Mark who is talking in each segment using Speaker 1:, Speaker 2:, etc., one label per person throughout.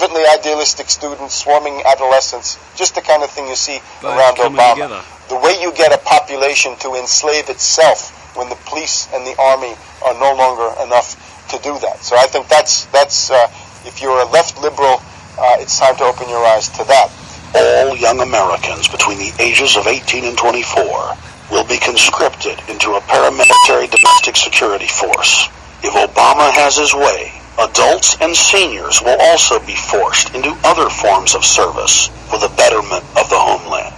Speaker 1: fervently idealistic students, swarming adolescents, just the kind of thing you see around Obama. Together. The way you get a population to enslave itself when the police and the army are no longer enough to do that. So I think that's if you're a left liberal, it's time to open your eyes to that.
Speaker 2: All young Americans between the ages of 18 and 24 will be conscripted into a paramilitary domestic security force. If Obama has his way, adults and seniors will also be forced into other forms of service for the betterment of the homeland.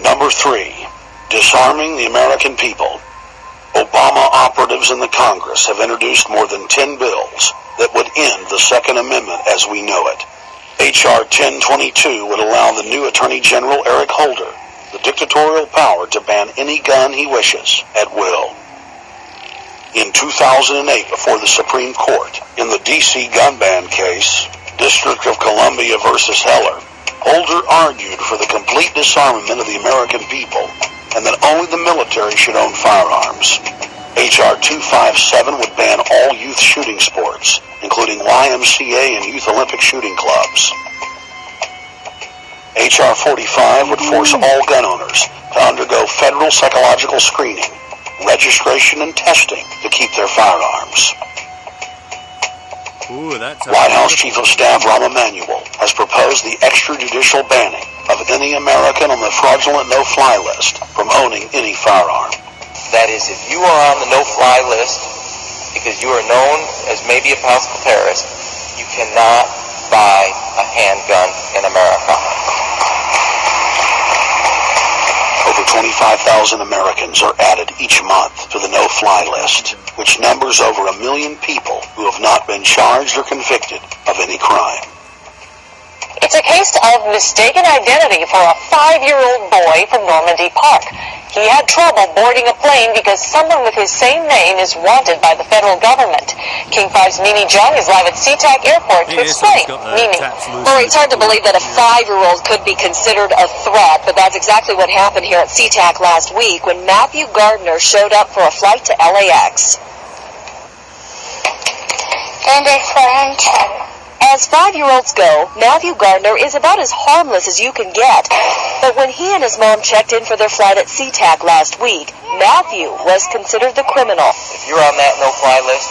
Speaker 2: Number 3, disarming the American people. Obama operatives in the Congress have introduced more than 10 bills that would end the Second Amendment as we know it. H.R. 1022 would allow the new Attorney General Eric Holder the dictatorial power to ban any gun he wishes at will. In 2008, before the Supreme Court, in the D.C. gun ban case, District of Columbia versus Heller, Holder argued for the complete disarmament of the American people and that only the military should own firearms. H.R. 257 would ban all youth shooting sports, including YMCA and Youth Olympic shooting clubs. H.R. 45 would force all gun owners to undergo federal psychological screening, registration, and testing to keep their firearms. White House Chief of Staff Rahm Emanuel has proposed the extrajudicial banning of any American on the fraudulent no-fly list from owning any firearm.
Speaker 3: That is, if you are on the no-fly list because you are known as maybe a possible terrorist, you cannot buy a handgun in America.
Speaker 2: Over 25,000 Americans are added each month to the no-fly list, which numbers over 1 million people who have not been charged or convicted of any crime.
Speaker 4: It's a case of mistaken identity for a 5-year-old boy from Normandy Park. He had trouble boarding a plane because someone with his same name is wanted by the federal government. King 5's Mimi Jung is live at SeaTac Airport to explain. Mimi.
Speaker 5: Well, it's hard to believe that a 5-year-old could be considered a threat, but that's exactly what happened here at SeaTac last week when Matthew Gardner showed up for a flight to LAX.
Speaker 6: And a friend.
Speaker 5: As 5-year-olds go, Matthew Gardner is about as harmless as you can get. But when he and his mom checked in for their flight at SeaTac last week, Matthew was considered the criminal.
Speaker 3: If you're on that no-fly list,